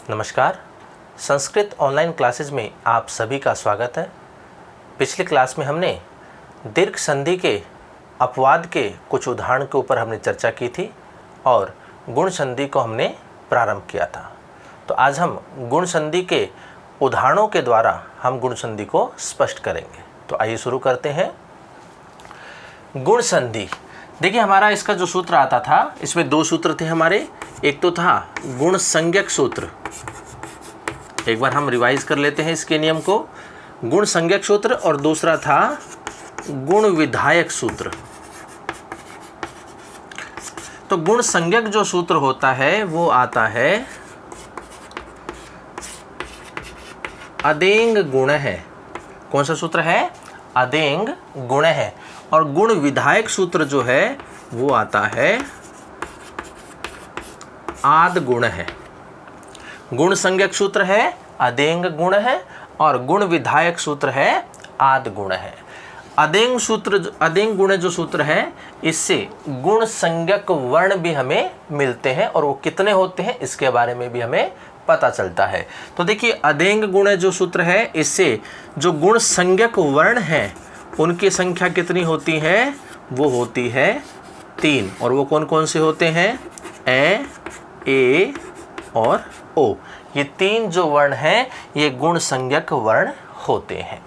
नमस्कार। Sanskrit online classes में आप सभी का स्वागत है। पिछली क्लास में हमने दीर्घ संधि के अपवाद के कुछ उदाहरण के ऊपर हमने चर्चा की थी और गुण संधि को हमने प्रारंभ किया था। तो आज हम गुण संधि के उदाहरणों के द्वारा हम गुण संधि को स्पष्ट करेंगे। तो आइए शुरू करते हैं। गुण संधि, देखिए हमारा इसका जो सूत्र आता था, इसमें दो सूत्र थे हमारे। एक तो था गुण संज्ञक सूत्र, एक बार हम रिवाइज कर लेते हैं इसके नियम को। गुण संज्ञक सूत्र और दूसरा था गुण विधायक सूत्र। तो गुण संज्ञक जो सूत्र होता है वो आता है अदेंग गुण है। कौन सा सूत्र है? अदेंग गुण है। और गुण विधायक सूत्र जो है वो आता है आद गुण है। गुण संज्ञक सूत्र है अदेंग गुण है और गुण विधायक सूत्र है आद गुण है। अदेंग गुण जो सूत्र है, इससे गुण संज्ञक वर्ण भी हमें मिलते हैं और वो कितने होते हैं इसके बारे में भी हमें पता चलता है। तो देखिए अदेंग गुण जो सूत्र है, इससे जो गुण संज्ञक वर्ण है उनकी संख्या कितनी होती है? वो होती है 3। और वो कौन कौन से होते हैं? ए और ओ। ये 3 जो वर्ण हैं ये गुण संज्ञक वर्ण होते हैं।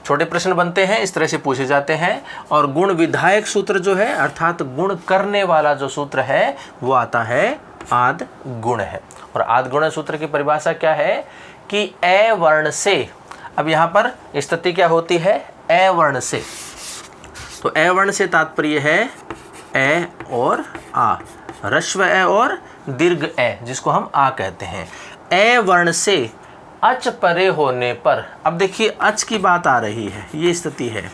छोटे प्रश्न बनते हैं, इस तरह से पूछे जाते हैं। और गुण विधायक सूत्र जो है, अर्थात गुण करने वाला जो सूत्र है वो आता है आद गुण है। और आद गुण सूत्र की परिभाषा क्या है कि ए वर्ण से, अब यहाँ पर स्थिति क्या होती है? ए वर्ण से। तो ए वर्ण से तात्पर्य है ए और आ, ह्रस्व ए और दीर्घ ए, जिसको हम आ कहते हैं। ए वर्ण से अच परे होने पर, अब देखिए अच की बात आ रही है, ये स्थिति है।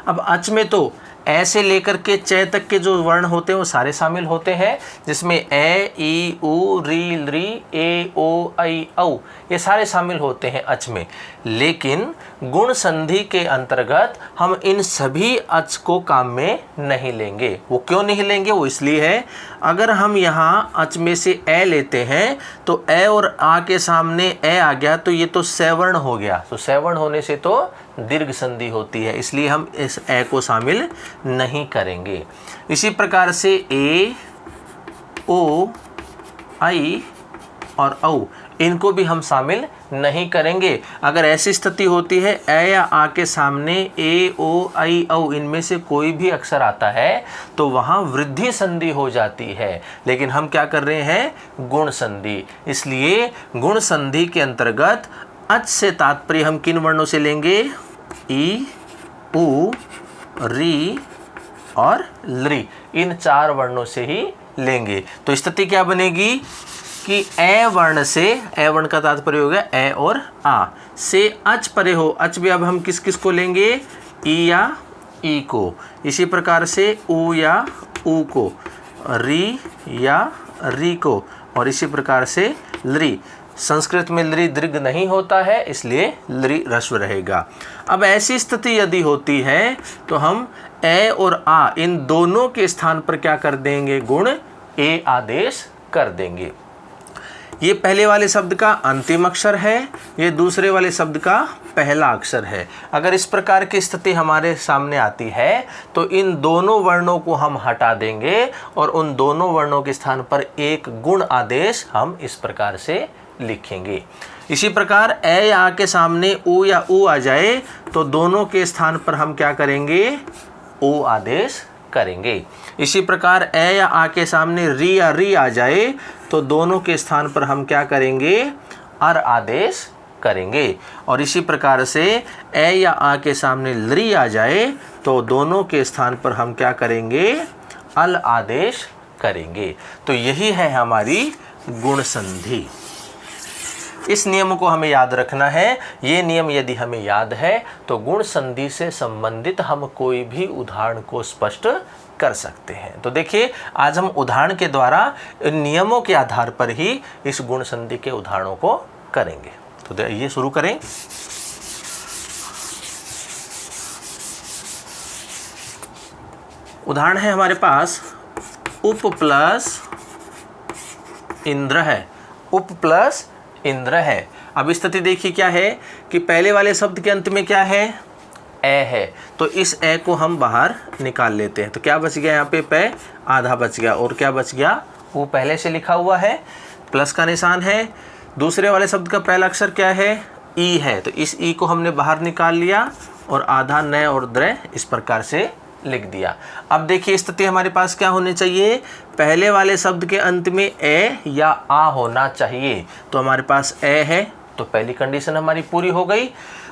अब अच में तो ए से लेकर के च तक के जो वर्ण होते हैं वो सारे शामिल होते हैं, जिसमें ए, ई, उ, री, लृ, ए, ओ, ऐ, औ ये सारे शामिल होते हैं अच में। लेकिन गुण संधि के अंतर्गत हम इन सभी अच को काम में नहीं लेंगे। वो क्यों नहीं लेंगे? वो इसलिए है, अगर हम यहाँ अच में से ए लेते हैं तो ए और आ के सामने ए आ गया तो ये तो सवर्ण हो गया। तो सवर्ण होने से तो दीर्घ संधि होती है, इसलिए हम इस ए को शामिल नहीं करेंगे। इसी प्रकार से ए, ओ, आई और औ इनको भी हम शामिल नहीं करेंगे। अगर ऐसी स्थिति होती है ए या आ के सामने ए, ओ, आई, औ इनमें से कोई भी अक्षर आता है तो वहाँ वृद्धि संधि हो जाती है। लेकिन हम क्या कर रहे हैं? गुण संधि। इसलिए गुण संधि के अंतर्गत अच से तात्पर्य हम किन वर्णों से लेंगे? ई, उ, री और लृ, इन 4 वर्णों से ही लेंगे। तो स्थिति क्या बनेगी कि ए वर्ण से, ए वर्ण का तात्पर्य हो गया ए और आ से अच परे हो। अच भी अब हम किस किस को लेंगे? ई या ई को। इसी प्रकार से उ या उ को, री या री को, और इसी प्रकार से लृ। संस्कृत में लृ दीर्घ नहीं होता है, इसलिए लृ ह्रस्व रहेगा। अब ऐसी स्थिति यदि होती है तो हम ए और आ इन दोनों के स्थान पर क्या कर देंगे? गुण ए आदेश कर देंगे। ये पहले वाले शब्द का अंतिम अक्षर है, ये दूसरे वाले शब्द का पहला अक्षर है। अगर इस प्रकार की स्थिति हमारे सामने आती है तो इन दोनों वर्णों को हम हटा देंगे और उन दोनों वर्णों के स्थान पर एक गुण आदेश हम इस प्रकार से लिखेंगे। इसी प्रकार ए या आ के सामने उ या उ आ जाए तो दोनों के स्थान पर हम क्या करेंगे? ओ आदेश करेंगे। इसी प्रकार ए या आ के सामने री या री आ जाए तो दोनों के स्थान पर हम क्या करेंगे? अर आदेश करेंगे। और इसी प्रकार से ए या आ के सामने लृ आ जाए तो दोनों के स्थान पर हम क्या करेंगे? अल आदेश करेंगे। तो यही है हमारी गुण संधि। इस नियम को हमें याद रखना है। ये नियम यदि हमें याद है तो गुण संधि से संबंधित हम कोई भी उदाहरण को स्पष्ट कर सकते हैं। तो देखिए आज हम उदाहरण के द्वारा इन नियमों के आधार पर ही इस गुण संधि के उदाहरणों को करेंगे। तो ये शुरू करें। उदाहरण है हमारे पास उप प्लस इंद्र है उप प्लस इंद्र है। अब स्थिति देखिए क्या है कि पहले वाले शब्द के अंत में क्या है, ए है, तो इस ए को हम बाहर निकाल लेते हैं। तो क्या बच गया यहाँ पे, पे आधा बच गया, और क्या बच गया, वो पहले से लिखा हुआ है, प्लस का निशान है। दूसरे वाले शब्द का पहला अक्षर क्या है, ई है, तो इस ई को हमने बाहर निकाल लिया और आधा न और द्र इस प्रकार से लिख दिया। अब देखिए स्थिति हमारे पास क्या होनी चाहिए, पहले वाले शब्द के अंत में ए या आ होना चाहिए। तो हमारे पास ए है, तो पहली कंडीशन हमारी पूरी हो गई।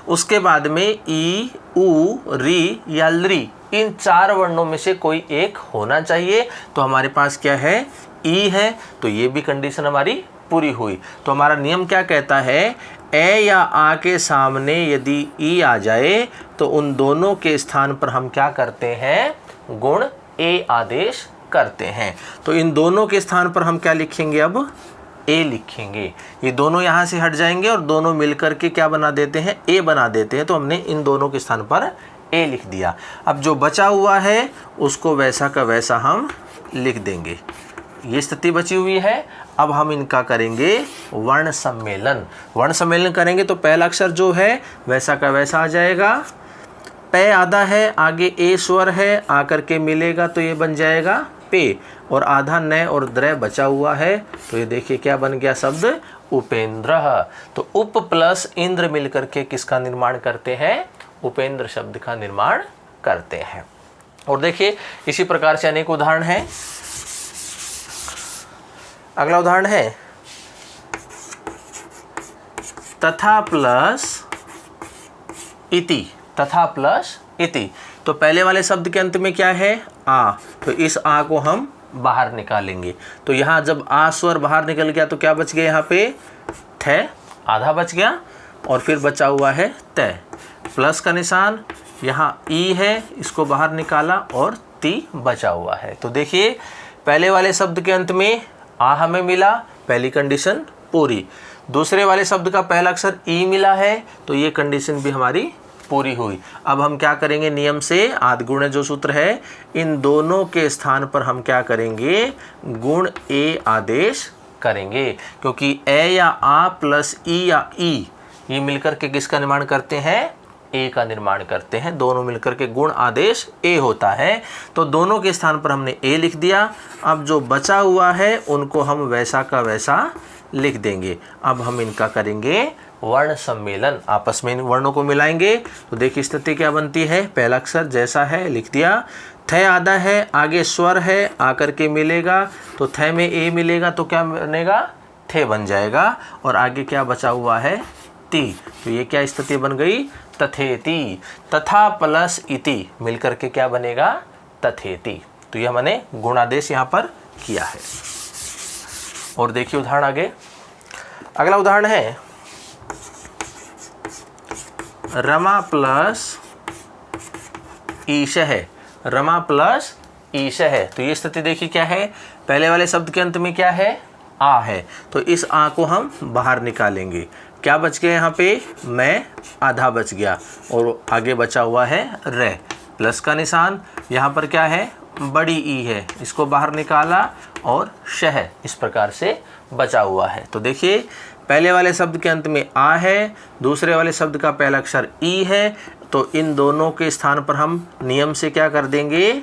उसके बाद में ई, उ, री या लरी, इन 4 वर्णों में से कोई एक होना चाहिए। तो हमारे पास क्या है, ई है, तो ये भी कंडीशन हमारी पूरी हुई। तो हमारा नियम क्या कहता है, ए या आ के सामने यदि ई आ जाए तो उन दोनों के स्थान पर हम क्या करते हैं, गुण ए आदेश करते हैं। तो इन दोनों के स्थान पर हम क्या लिखेंगे, अब ए लिखेंगे। ये दोनों यहाँ से हट जाएंगे और दोनों मिलकर के क्या बना देते हैं, ए बना देते हैं। तो हमने इन दोनों के स्थान पर ए लिख दिया। अब जो बचा हुआ है उसको वैसा का वैसा हम लिख देंगे। ये स्थिति बची हुई है। अब हम इनका करेंगे वर्ण सम्मेलन। वर्ण सम्मेलन करेंगे तो पहला अक्षर जो है वैसा का वैसा आ जाएगा, पे आधा है, आगे ए स्वर है, आकर के मिलेगा तो ये बन जाएगा पे, और आधा न और द्र बचा हुआ है, तो ये देखिए क्या बन गया शब्द, उपेंद्र। तो उप प्लस इंद्र मिलकर के किसका निर्माण करते हैं, उपेंद्र शब्द का निर्माण करते हैं। और देखिए इसी प्रकार से अनेक उदाहरण हैं। अगला उदाहरण है तथा प्लस इति। तथा प्लस इति, तो पहले वाले शब्द के अंत में क्या है, आ, तो इस आ को हम बाहर निकालेंगे। तो यहाँ जब आ स्वर बाहर निकल गया तो क्या बच गया, यहाँ पे थ आधा बच गया, और फिर बचा हुआ है त, प्लस का निशान, यहाँ ई है, इसको बाहर निकाला और ती बचा हुआ है। तो देखिए पहले वाले शब्द के अंत में आ हमें मिला, पहली कंडीशन पूरी। दूसरे वाले शब्द का पहला अक्षर ई मिला है, तो ये कंडीशन भी हमारी पूरी हुई। अब हम क्या करेंगे, नियम से आदि गुण जो सूत्र है, इन दोनों के स्थान पर हम क्या करेंगे, गुण ए आदेश करेंगे। क्योंकि ए या आ प्लस ई या ई, ये मिलकर के किसका निर्माण करते हैं, ए का निर्माण करते हैं। दोनों मिलकर के गुण आदेश ए होता है। तो दोनों के स्थान पर हमने ए लिख दिया। अब जो बचा हुआ है उनको हम वैसा का वैसा लिख देंगे। अब हम इनका करेंगे वर्ण सम्मेलन, आपस में इन वर्णों को मिलाएंगे। तो देखिए स्थिति क्या बनती है, पहला अक्षर जैसा है लिख दिया, थ आधा है, आगे स्वर है, आकर के मिलेगा, तो थ में ए मिलेगा तो क्या बनेगा, थे बन जाएगा, और आगे क्या बचा हुआ है, ती। तो ये क्या स्थिति बन गई, तथेति। तथा प्लस इति मिलकर के क्या बनेगा, तथेति। तो ये हमने गुणादेश यहाँ पर किया है। और देखिए उदाहरण आगे, अगला उदाहरण है रमा प्लस ईश है। रमा प्लस ईश है, तो ये स्थिति देखिए क्या है, पहले वाले शब्द के अंत में क्या है, आ है, तो इस आ को हम बाहर निकालेंगे। क्या बच गया यहाँ पे, मैं आधा बच गया, और आगे बचा हुआ है रे, प्लस का निशान, यहाँ पर क्या है, बड़ी ई है, इसको बाहर निकाला और शह इस प्रकार से बचा हुआ है। तो देखिए पहले वाले शब्द के अंत में आ है, दूसरे वाले शब्द का पहला अक्षर ई है, तो इन दोनों के स्थान पर हम नियम से क्या कर देंगे,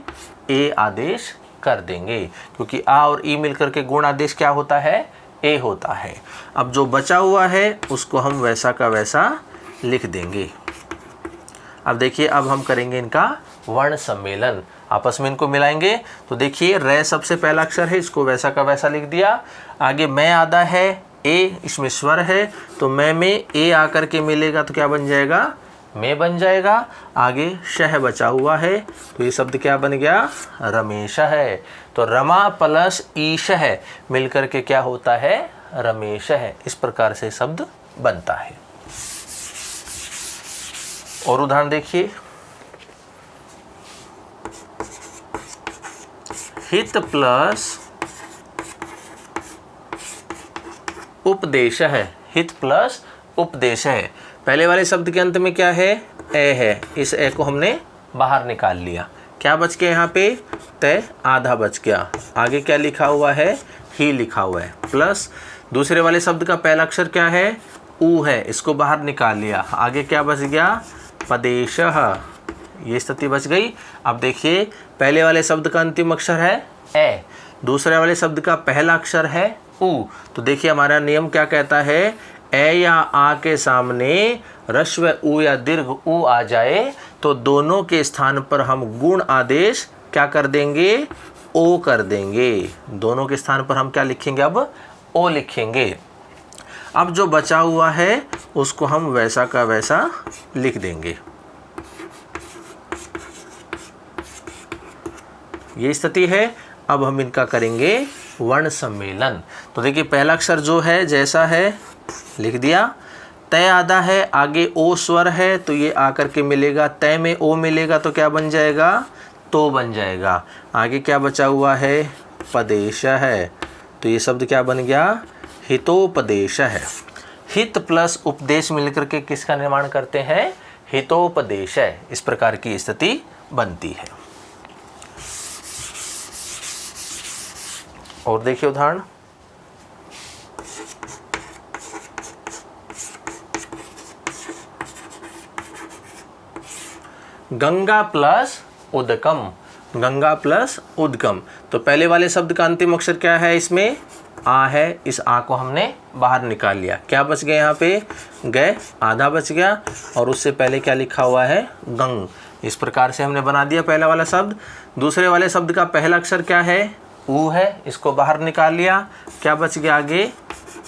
ए आदेश कर देंगे। क्योंकि आ और ई मिलकर के गुण आदेश क्या होता है, ए होता है। अब जो बचा हुआ है उसको हम वैसा का वैसा लिख देंगे। अब देखिए अब हम करेंगे इनका वर्ण सम्मेलन, आपस में इनको मिलाएंगे। तो देखिए रे सबसे पहला अक्षर है, इसको वैसा का वैसा लिख दिया। आगे मैं आधा है, ए इसमें स्वर है, तो मैं में ए आकर के मिलेगा तो क्या बन जाएगा, में बन जाएगा। आगे शह बचा हुआ है, तो ये शब्द क्या बन गया, रमेश है। तो रमा प्लस ईश है मिलकर के क्या होता है, रमेश है। इस प्रकार से शब्द बनता है। और उदाहरण देखिए, हित प्लस उपदेश है। हित प्लस उपदेश है, पहले वाले शब्द के अंत में क्या है, ए है, इस ए को हमने बाहर निकाल लिया। क्या बच गया यहाँ पे, तय आधा बच गया। आगे क्या लिखा हुआ है, ही लिखा हुआ है, प्लस दूसरे वाले शब्द का पहला अक्षर क्या है, ऊ है, इसको बाहर निकाल लिया, आगे क्या बच गया, पदेशः, ये स्थिति बच गई। अब देखिए पहले वाले शब्द का अंतिम अक्षर है ए, दूसरे वाले शब्द का पहला अक्षर है ऊ, तो देखिए हमारा नियम क्या कहता है, ए या आ के सामने ह्रस्व ऊ या दीर्घ ऊ आ जाए तो दोनों के स्थान पर हम गुण आदेश क्या कर देंगे, ओ कर देंगे। दोनों के स्थान पर हम क्या लिखेंगे, अब ओ लिखेंगे। अब जो बचा हुआ है उसको हम वैसा का वैसा लिख देंगे। ये स्थिति है। अब हम इनका करेंगे वर्ण सम्मेलन। तो देखिए पहला अक्षर जो है जैसा है लिख दिया, तय आधा है, आगे ओ स्वर है तो ये आकर के मिलेगा, तय में ओ मिलेगा तो क्या बन जाएगा, तो बन जाएगा। आगे क्या बचा हुआ है, पदेश है, तो ये शब्द क्या बन गया, हितोपदेश है। हित प्लस उपदेश मिलकर के किसका निर्माण करते हैं, हितोपदेश है। इस प्रकार की स्थिति बनती है। और देखिए उदाहरण, गंगा प्लस उदकम, गंगा प्लस उदकम। तो पहले वाले शब्द का अंतिम अक्षर क्या है, इसमें आ है, इस आ को हमने बाहर निकाल लिया, क्या बच गया यहाँ पे, गए, आधा बच गया, और उससे पहले क्या लिखा हुआ है, गंग। इस प्रकार से हमने बना दिया पहला वाला शब्द। दूसरे वाले शब्द का पहला अक्षर क्या है, ऊ है, इसको बाहर निकाल लिया, क्या बच गया आगे,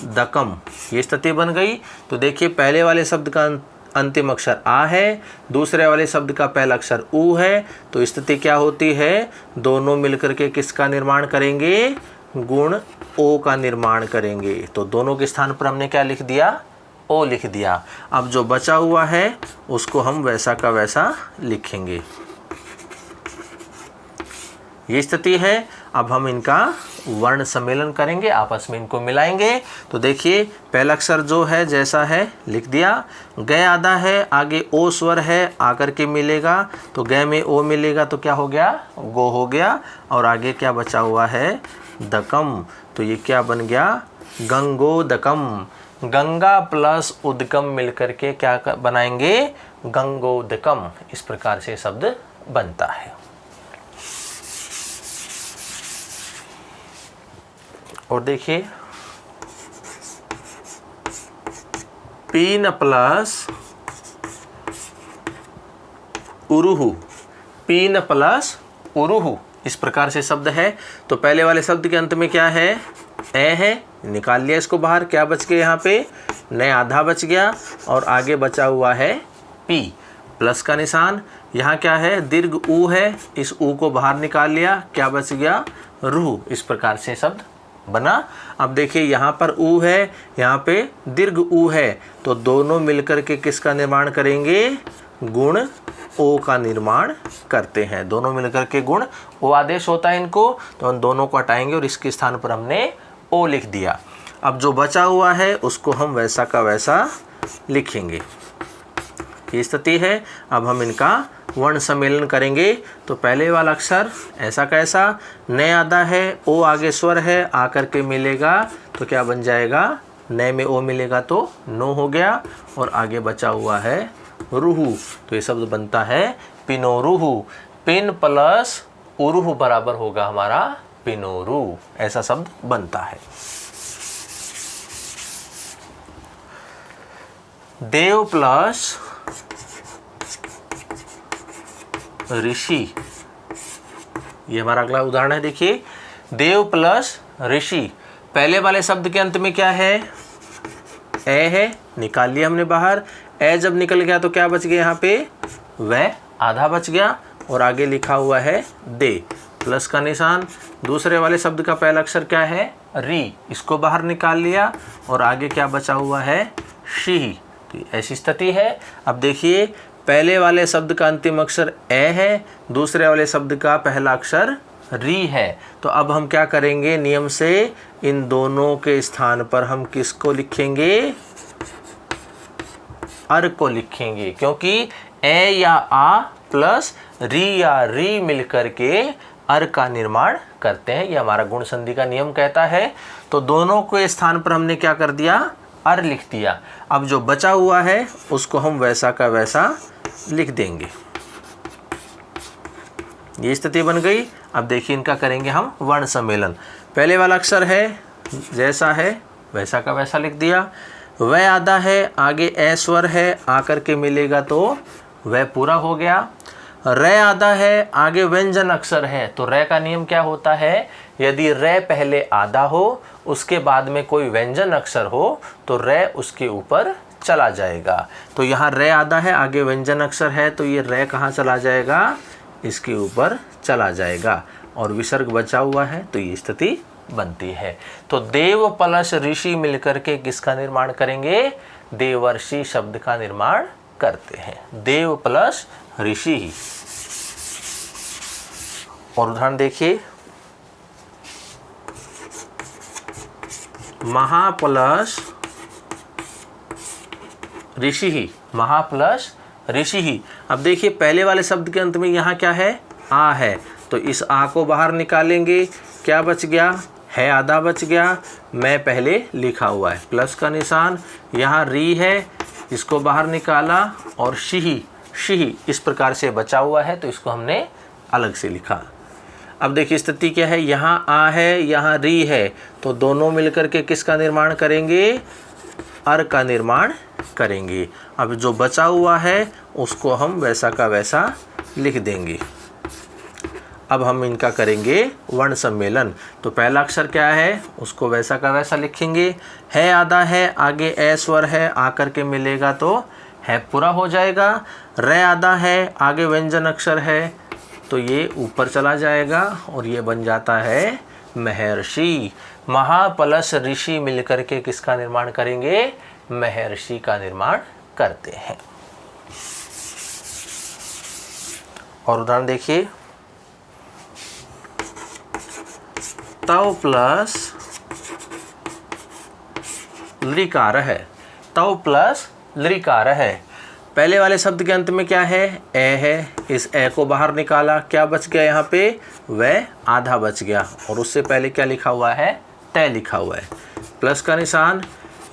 दकम। ये स्थिति बन गई। तो देखिए पहले वाले शब्द का अंतिम अक्षर आ है, दूसरे वाले शब्द का पहला अक्षर ऊ है, तो स्थिति क्या होती है, दोनों मिलकर के किसका निर्माण करेंगे, गुण ओ का निर्माण करेंगे। तो दोनों के स्थान पर हमने क्या लिख दिया, ओ लिख दिया। अब जो बचा हुआ है उसको हम वैसा का वैसा लिखेंगे। ये स्थिति है। अब हम इनका वर्ण सम्मेलन करेंगे, आपस में इनको मिलाएंगे। तो देखिए पहला अक्षर जो है जैसा है लिख दिया, गय आधा है, आगे ओ स्वर है, आकर के मिलेगा, तो गय में ओ मिलेगा तो क्या हो गया, गो हो गया, और आगे क्या बचा हुआ है, दकम, तो ये क्या बन गया, गंगोदकम। गंगा प्लस उदकम मिलकर के क्या बनाएंगे, गंगोदकम। इस प्रकार से शब्द बनता है। और देखिए पीन प्लस उरुहु, पीन प्लस उरुहु, इस प्रकार से शब्द है। तो पहले वाले शब्द के अंत में क्या है, ए है, निकाल लिया इसको बाहर, क्या बच गया यहाँ पे, नए आधा बच गया, और आगे बचा हुआ है पी, प्लस का निशान। यहाँ क्या है, दीर्घ ऊ है, इस ऊ को बाहर निकाल लिया, क्या बच गया, रूह। इस प्रकार से शब्द बना। अब देखिए यहाँ पर ऊ है, यहाँ पे दीर्घ ऊ है, तो दोनों मिलकर के किसका निर्माण करेंगे, गुण ओ का निर्माण करते हैं। दोनों मिलकर के गुण ओ आदेश होता है इनको, तो उन दोनों को हटाएंगे और इसके स्थान पर हमने ओ लिख दिया। अब जो बचा हुआ है उसको हम वैसा का वैसा लिखेंगे। ये स्थिति है। अब हम इनका वर्ण सम्मेलन करेंगे। तो पहले वाला अक्षर ऐसा कैसा, नए आधा है, ओ आगे स्वर है, आकर के मिलेगा तो क्या बन जाएगा, नए में ओ मिलेगा तो नो हो गया, और आगे बचा हुआ है रूहु, तो ये शब्द बनता है पिनोरुहु। पिन प्लस उरुहु बराबर होगा हमारा पिनोरु, ऐसा शब्द बनता है। देव प्लस ऋषि, ये हमारा अगला उदाहरण है। देखिए देव प्लस ऋषि, पहले वाले शब्द के अंत में क्या है, ए है, निकाल लिया हमने बाहर, ए जब निकल गया तो क्या बच गया यहाँ पे, वह आधा बच गया, और आगे लिखा हुआ है दे, प्लस का निशान। दूसरे वाले शब्द का पहला अक्षर क्या है, री, इसको बाहर निकाल लिया, और आगे क्या बचा हुआ है, शी, तो ऐसी स्थिति है। अब देखिए पहले वाले शब्द का अंतिम अक्षर ए है, दूसरे वाले शब्द का पहला अक्षर री है, तो अब हम क्या करेंगे, नियम से इन दोनों के स्थान पर हम किसको लिखेंगे, अर को लिखेंगे, क्योंकि ए या आ प्लस री या री मिलकर के अर का निर्माण करते हैं। ये हमारा गुण संधि का नियम कहता है। तो दोनों के स्थान पर हमने क्या कर दिया, अर लिख दिया। अब जो बचा हुआ है उसको हम वैसा का वैसा लिख देंगे। ये स्थिति बन गई। अब देखिए इनका करेंगे हम वर्ण सम्मेलन। पहले वाला अक्षर है जैसा है वैसा का वैसा लिख दिया। वह आधा है, आगे ए स्वर है, आकर के मिलेगा तो वह पूरा हो गया। रे आधा है, आगे व्यंजन अक्षर है, तो रे का नियम क्या होता है, यदि रे पहले आधा हो उसके बाद में कोई व्यंजन अक्षर हो तो रे उसके ऊपर चला जाएगा। तो यहाँ रे आधा है, आगे व्यंजन अक्षर है, तो ये रे कहाँ चला जाएगा, इसके ऊपर चला जाएगा। और विसर्ग बचा हुआ है तो ये स्थिति बनती है। तो देव प्लस ऋषि मिलकर के किसका निर्माण करेंगे, देवर्षि शब्द का निर्माण करते हैं। देव प्लस ऋषि ही। और उदाहरण देखिए, महा प्लस ऋषि ही, महा प्लस ऋषि ही। अब देखिए पहले वाले शब्द के अंत में यहाँ क्या है, आ है, तो इस आ को बाहर निकालेंगे, क्या बच गया, है आधा बच गया। मैं पहले लिखा हुआ है प्लस का निशान, यहाँ री है, इसको बाहर निकाला, और शिही, शिही इस प्रकार से बचा हुआ है, तो इसको हमने अलग से लिखा। अब देखिए स्थिति क्या है, यहाँ आ है, यहाँ री है, तो दोनों मिलकर के किसका निर्माण करेंगे, अर का निर्माण करेंगे। अब जो बचा हुआ है उसको हम वैसा का वैसा लिख देंगे। अब हम इनका करेंगे वर्ण सम्मेलन। तो पहला अक्षर क्या है, उसको वैसा का वैसा लिखेंगे। है आधा है, आगे ए स्वर है, आकर के मिलेगा तो है पूरा हो जाएगा। रे आधा है, आगे व्यंजन अक्षर है, तो ये ऊपर चला जाएगा और ये बन जाता है महर्षि। महा प्लस ऋषि मिलकर के किसका निर्माण करेंगे, महर्षि का निर्माण करते हैं। और उदाहरण देखिए, तव प्लस लृकार है, तव प्लस लृकार है। पहले वाले शब्द के अंत में क्या है, ए है, इस ए को बाहर निकाला, क्या बच गया यहाँ पे, वह आधा बच गया, और उससे पहले क्या लिखा हुआ है, तय लिखा हुआ है, प्लस का निशान।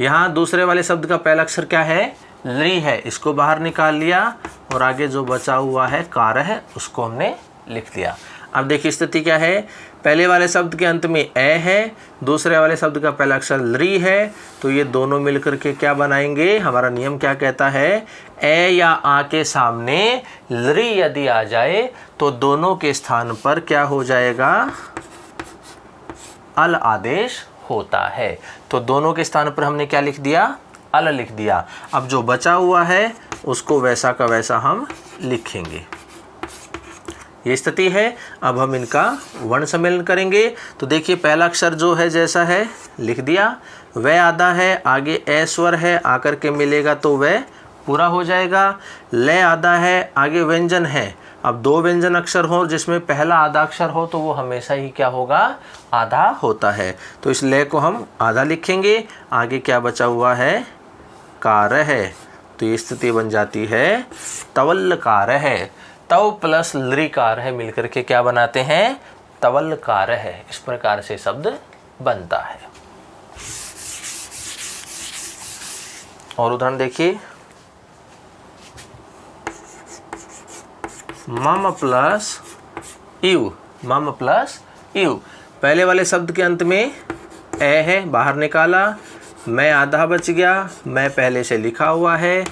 यहाँ दूसरे वाले शब्द का पहला अक्षर क्या है, लृ है, इसको बाहर निकाल लिया, और आगे जो बचा हुआ है कार है उसको हमने लिख दिया। अब देखिए स्थिति क्या है, पहले वाले शब्द के अंत में ए है, दूसरे वाले शब्द का पहला अक्षर लृ है, तो ये दोनों मिलकर के क्या बनाएंगे, हमारा नियम क्या कहता है, ए या आ के सामने लृ यदि आ जाए तो दोनों के स्थान पर क्या हो जाएगा, अल आदेश होता है। तो दोनों के स्थान पर हमने क्या लिख दिया, अल लिख दिया। अब जो बचा हुआ है उसको वैसा का वैसा हम लिखेंगे। ये स्थिति है। अब हम इनका वर्ण सम्मेलन करेंगे। तो देखिए पहला अक्षर जो है जैसा है लिख दिया, वह आधा है, आगे ए स्वर है, आकर के मिलेगा तो वह पूरा हो जाएगा। ले आधा है, आगे व्यंजन है। अब दो व्यंजन अक्षर हो जिसमें पहला आधा अक्षर हो तो वो हमेशा ही क्या होगा, आधा होता है। तो इस ले को हम आधा लिखेंगे, आगे क्या बचा हुआ है, कार है, तो ये स्थिति बन जाती है तवल्लकार है। तव प्लस लृकार है मिलकर के क्या बनाते हैं, तवल्लकार है। इस प्रकार से शब्द बनता है। और उदाहरण देखिए, मम प्लस इव, मम प्लस इव। पहले वाले शब्द के अंत में ए है, बाहर निकाला, मैं आधा बच गया, मैं पहले से लिखा हुआ है,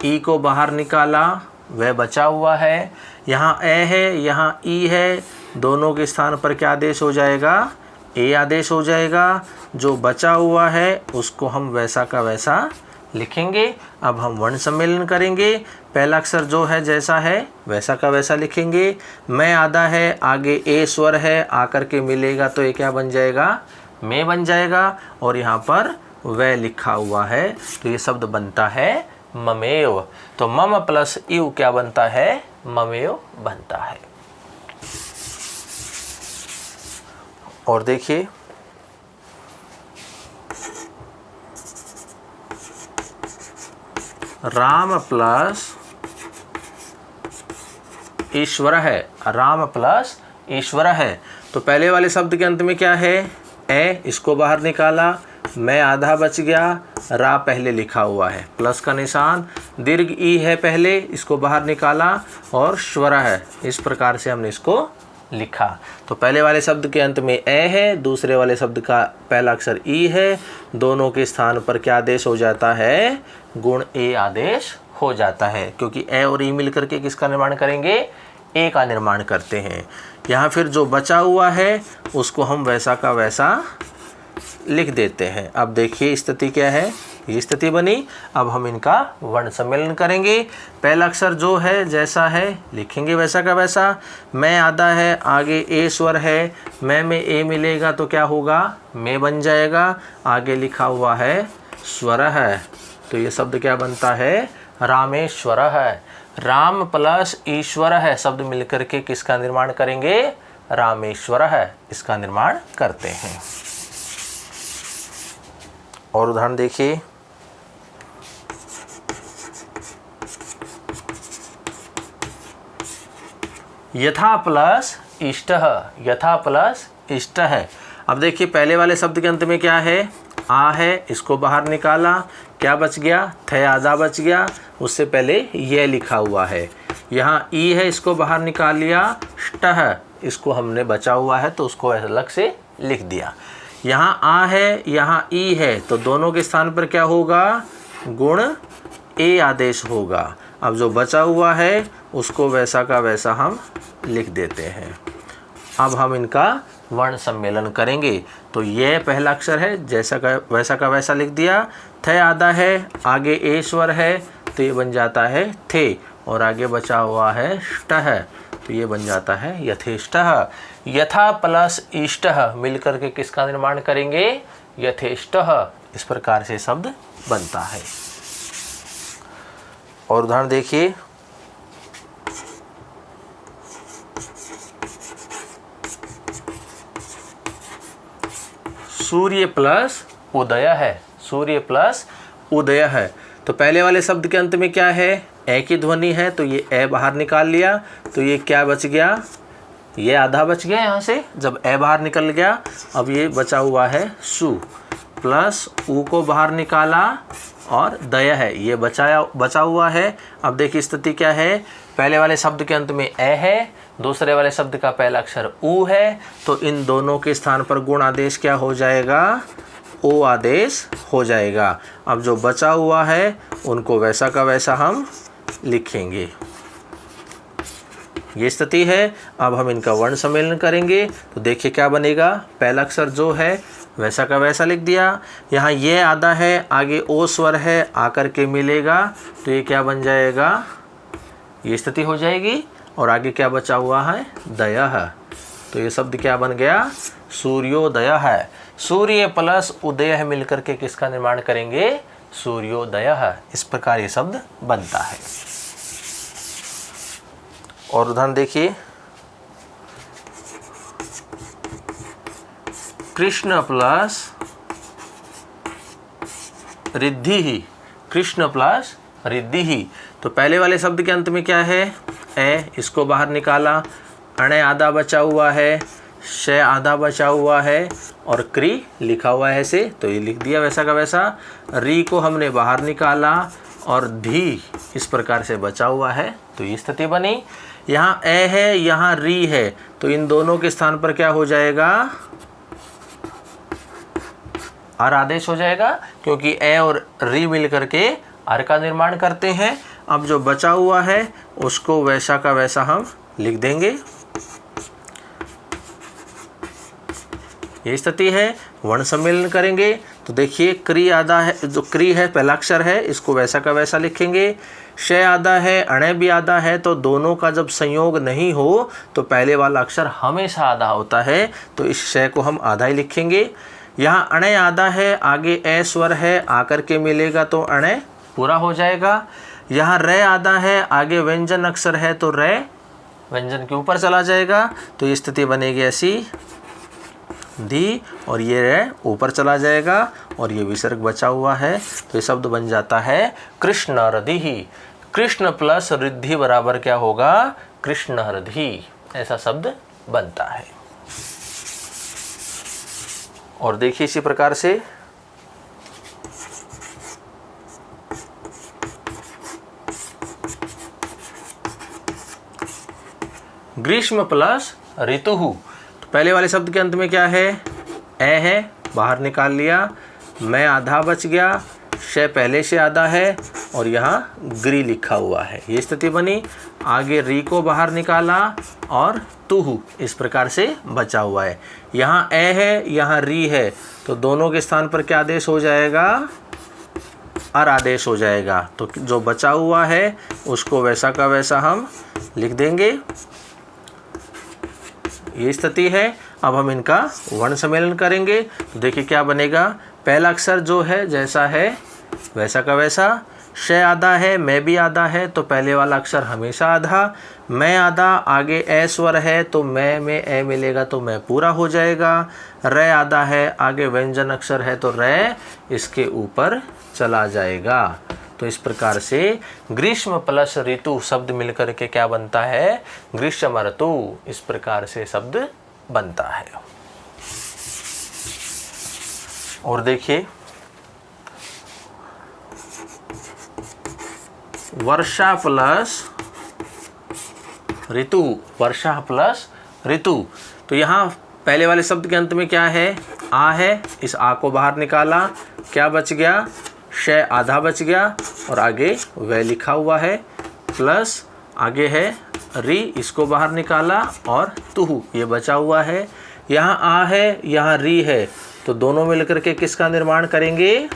ई को बाहर निकाला, वह बचा हुआ है। यहाँ ए है, यहाँ ई है, दोनों के स्थान पर क्या आदेश हो जाएगा, ए आदेश हो जाएगा। जो बचा हुआ है उसको हम वैसा का वैसा लिखेंगे। अब हम वर्ण सम्मेलन करेंगे। पहला अक्षर जो है जैसा है वैसा का वैसा लिखेंगे। मैं आधा है, आगे ए स्वर है, आकर के मिलेगा तो ये क्या बन जाएगा, मैं बन जाएगा, और यहाँ पर वह लिखा हुआ है, तो ये शब्द बनता है ममेव। तो मम प्लस इव क्या बनता है, ममेव बनता है। और देखिए राम प्लस ईश्वर है, राम प्लस ईश्वर है। तो पहले वाले शब्द के अंत में क्या है, ए, इसको बाहर निकाला, मैं आधा बच गया, रा पहले लिखा हुआ है, प्लस का निशान, दीर्घ ई है पहले, इसको बाहर निकाला और स्वर है। इस प्रकार से हमने इसको लिखा। तो पहले वाले शब्द के अंत में ए है, दूसरे वाले शब्द का पहला अक्षर ई है, दोनों के स्थान पर क्या आदेश हो जाता है, गुण ए आदेश हो जाता है, क्योंकि ए और ई मिलकर के किसका निर्माण करेंगे, ए का निर्माण करते हैं। यहाँ फिर जो बचा हुआ है उसको हम वैसा का वैसा लिख देते हैं। अब देखिए स्थिति क्या है, ये स्थिति बनी। अब हम इनका वर्ण सम्मेलन करेंगे। पहला अक्षर जो है जैसा है लिखेंगे वैसा का वैसा। मैं आधा है, आगे ए स्वर है, मैं में ए मिलेगा तो क्या होगा, मैं बन जाएगा, आगे लिखा हुआ है स्वर है, तो ये शब्द क्या बनता है, रामेश्वर है। राम प्लस ईश्वर है शब्द मिलकर के किसका निर्माण करेंगे, रामेश्वर है, इसका निर्माण करते हैं। और उदाहरण देखिए, यथा प्लस इष्ट, यथा प्लस इष्ट है। अब देखिए पहले वाले शब्द के अंत में क्या है, आ है, इसको बाहर निकाला, क्या बच गया, थे आधा बच गया, उससे पहले ये लिखा हुआ है। यहाँ ई है, इसको बाहर निकाल लिया, ष्ट है, इसको हमने बचा हुआ है तो उसको अलग से लिख दिया। यहाँ आ है, यहाँ ई है, तो दोनों के स्थान पर क्या होगा, गुण ए आदेश होगा। अब जो बचा हुआ है उसको वैसा का वैसा हम लिख देते हैं। अब हम इनका वर्ण सम्मेलन करेंगे। तो ये पहला अक्षर है, जैसा का वैसा लिख दिया। थे आधा है, आगे ए स्वर है, तो ये बन जाता है थे, और आगे बचा हुआ है ष्ट है, तो ये बन जाता है यथेष्ट। यथा प्लस इष्ट मिलकर के किसका निर्माण करेंगे, यथेष्ट। इस प्रकार से शब्द बनता है। और उदाहरण देखिए, सूर्य प्लस उदय है, सूर्य प्लस उदय है। तो पहले वाले शब्द के अंत में क्या है, ए की ध्वनि है, तो ये ए बाहर निकाल लिया, तो ये क्या बच गया, ये आधा बच गया यहाँ से, जब ए बाहर निकल गया। अब ये बचा हुआ है सु, प्लस ऊ को बाहर निकाला और दया है, ये बचा हुआ है। अब देखिए स्थिति क्या है, पहले वाले शब्द के अंत में ए है, दूसरे वाले शब्द का पहला अक्षर ऊ है, तो इन दोनों के स्थान पर गुण आदेश क्या हो जाएगा, ओ आदेश हो जाएगा। अब जो बचा हुआ है उनको वैसा का वैसा हम लिखेंगे। ये स्थिति है। अब हम इनका वर्ण सम्मेलन करेंगे। तो देखिए क्या बनेगा, पहला अक्षर जो है वैसा का वैसा लिख दिया। यहाँ ये आधा है, आगे ओ स्वर है, आकर के मिलेगा, तो ये क्या बन जाएगा, ये स्थिति हो जाएगी। और आगे क्या बचा हुआ है, दया है, तो ये शब्द क्या बन गया, सूर्योदय है। सूर्य प्लस उदय मिलकर के किसका निर्माण करेंगे, सूर्योदय है। इस प्रकार ये शब्द बनता है। और उदाहरण देखिए, कृष्ण प्लस रिद्धि ही, कृष्ण प्लस रिद्धि ही। तो पहले वाले शब्द के अंत में क्या है, ए, इसको बाहर निकाला, अणे आधा बचा हुआ है, श आधा बचा हुआ है, और क्री लिखा हुआ है ऐसे, तो ये लिख दिया वैसा का वैसा। री को हमने बाहर निकाला और धी इस प्रकार से बचा हुआ है, तो ये स्थिति बनी। यहाँ ए है, यहाँ री है, तो इन दोनों के स्थान पर क्या हो जाएगा, अर आदेश हो जाएगा, क्योंकि ए और री मिलकर के अर का निर्माण करते हैं। अब जो बचा हुआ है उसको वैसा का वैसा हम लिख देंगे। ये स्थिति है। वर्ण सम्मेलन करेंगे। तो देखिए क्री आधा है, जो क्री है पहला अक्षर है, इसको वैसा का वैसा लिखेंगे। श आधा है, अणे भी आधा है, तो दोनों का जब संयोग नहीं हो तो पहले वाला अक्षर हमेशा आधा होता है, तो इस श को हम आधा ही लिखेंगे। यहाँ अणे आधा है, आगे ए स्वर है, आकर के मिलेगा तो अणे पूरा हो जाएगा। यहाँ रे आधा है, आगे व्यंजन अक्षर है, तो रे व्यंजन के ऊपर चला जाएगा, तो ये स्थिति बनेगी ऐसी धी, और ये रे ऊपर चला जाएगा, और ये विसर्ग बचा हुआ है, तो ये शब्द बन जाता है कृष्ण रधि। कृष्ण प्लस रिद्धि बराबर क्या होगा, कृष्ण रधि, ऐसा शब्द बनता है। और देखिए इसी प्रकार से ग्रीष्म प्लस ऋतु। तो पहले वाले शब्द के अंत में क्या है, ए है, बाहर निकाल लिया, मैं आधा बच गया, शय पहले से आधा है और यहाँ ग्री लिखा हुआ है, ये स्थिति बनी। आगे री को बाहर निकाला और तुहु इस प्रकार से बचा हुआ है। यहाँ ए है, यहाँ री है, तो दोनों के स्थान पर क्या आदेश हो जाएगा, अर आदेश हो जाएगा। तो जो बचा हुआ है उसको वैसा का वैसा हम लिख देंगे, ये स्थिति है। अब हम इनका वर्ण सम्मेलन करेंगे तो देखिए क्या बनेगा। पहला अक्षर जो है जैसा है वैसा का वैसा, शय आधा है, मैं भी आधा है, तो पहले वाला अक्षर हमेशा आधा, मैं आधा, आगे ए स्वर है तो मैं में ए मिलेगा तो मैं पूरा हो जाएगा। रे आधा है, आगे व्यंजन अक्षर है तो रे इसके ऊपर चला जाएगा। तो इस प्रकार से ग्रीष्म प्लस ऋतु शब्द मिलकर के क्या बनता है, ग्रीष्म ऋतु, इस प्रकार से शब्द बनता है। और देखिए वर्षा प्लस ऋतु, वर्षा प्लस ऋतु। तो यहाँ पहले वाले शब्द के अंत में क्या है, आ है, इस आ को बाहर निकाला, क्या बच गया, शय आधा बच गया और आगे वह लिखा हुआ है, प्लस आगे है री, इसको बाहर निकाला और तुहु ये बचा हुआ है। यहाँ आ है, यहाँ री है, तो दोनों मिलकर के किसका निर्माण करेंगे,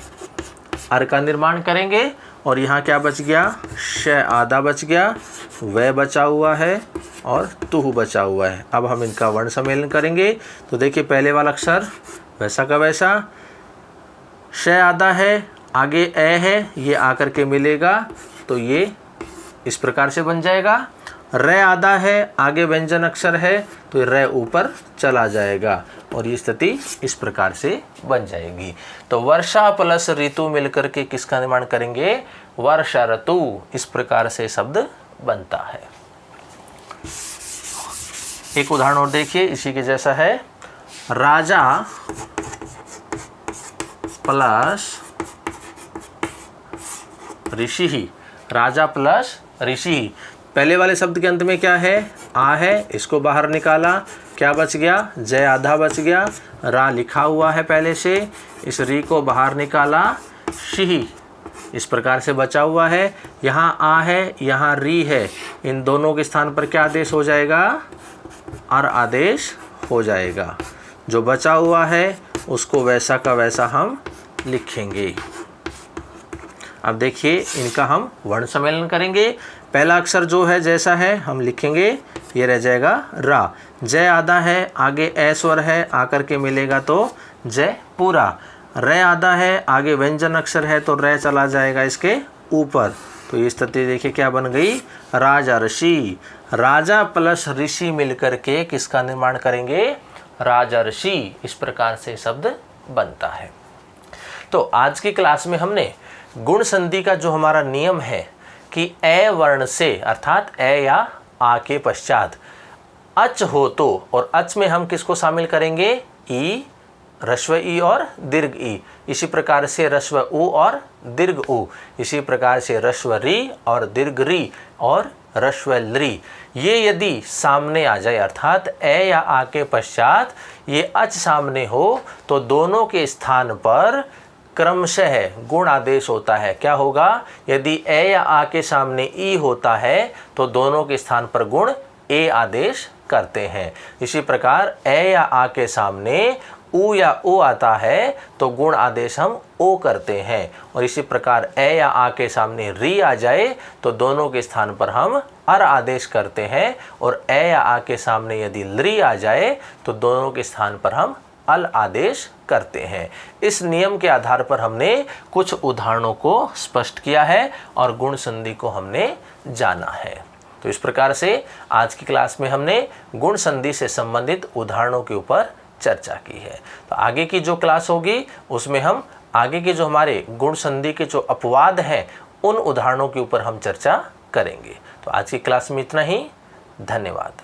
अर का निर्माण करेंगे। और यहाँ क्या बच गया, शय आधा बच गया, वह बचा हुआ है और तुहु बचा हुआ है। अब हम इनका वर्ण सम्मेलन करेंगे तो देखिए पहले वाला अक्षर वैसा का वैसा, शय आधा है, आगे ए है, ये आकर के मिलेगा तो ये इस प्रकार से बन जाएगा। रे आधा है, आगे व्यंजन अक्षर है तो रे ऊपर चला जाएगा और ये स्थिति इस प्रकार से बन जाएगी। तो वर्षा प्लस ऋतु मिलकर के किसका निर्माण करेंगे, वर्षा ऋतु, इस प्रकार से शब्द बनता है। एक उदाहरण और देखिए इसी के जैसा है, राजा प्लस ऋषि, राजा प्लस ऋषि। पहले वाले शब्द के अंत में क्या है, आ है, इसको बाहर निकाला, क्या बच गया, जय आधा बच गया, रा लिखा हुआ है पहले से, इस री को बाहर निकाला, शिही इस प्रकार से बचा हुआ है। यहाँ आ है, यहाँ री है, इन दोनों के स्थान पर क्या आदेश हो जाएगा, अर आदेश हो जाएगा। जो बचा हुआ है उसको वैसा का वैसा हम लिखेंगे। अब देखिए इनका हम वर्ण सम्मेलन करेंगे। पहला अक्षर जो है जैसा है हम लिखेंगे, ये रह जाएगा रा, जय आधा है, आगे ए स्वर है, आकर के मिलेगा तो जय पूरा, रे आधा है, आगे व्यंजन अक्षर है तो रे चला जाएगा इसके ऊपर। तो ये स्थिति देखिए क्या बन गई, राजा ऋषि। राजा प्लस ऋषि मिलकर के किसका निर्माण करेंगे, राजा ऋषि, इस प्रकार से शब्द बनता है। तो आज की क्लास में हमने गुण संधि का जो हमारा नियम है कि ए वर्ण से अर्थात ए या आ के पश्चात अच हो तो, और अच में हम किसको शामिल करेंगे, ई, ह्रस्व ई और दीर्घ ई, इसी प्रकार से ह्रस्व उ और दीर्घ उ, इसी प्रकार से ह्रस्व री और दीर्घ री और ह्रस्व ली। ये यदि सामने आ जाए अर्थात ए या आ के पश्चात ये अच सामने हो तो दोनों के स्थान पर क्रमशः गुण आदेश होता है। क्या होगा, यदि ए या आ के सामने ई होता है तो दोनों के स्थान पर गुण ए आदेश करते हैं। इसी प्रकार ए या आ के सामने उ या ओ आता है तो गुण आदेश हम ओ करते हैं। और इसी प्रकार ए या आ के सामने री आ जाए तो दोनों के स्थान पर हम अर आदेश करते हैं। और ए या आ के सामने यदि ली आ जाए तो दोनों के स्थान पर हम अल आदेश करते हैं। इस नियम के आधार पर हमने कुछ उदाहरणों को स्पष्ट किया है और गुण संधि को हमने जाना है। तो इस प्रकार से आज की क्लास में हमने गुण संधि से संबंधित उदाहरणों के ऊपर चर्चा की है। तो आगे की जो क्लास होगी उसमें हम आगे के जो हमारे गुण संधि के जो अपवाद हैं उन उदाहरणों के ऊपर हम चर्चा करेंगे। तो आज की क्लास में इतना ही, धन्यवाद।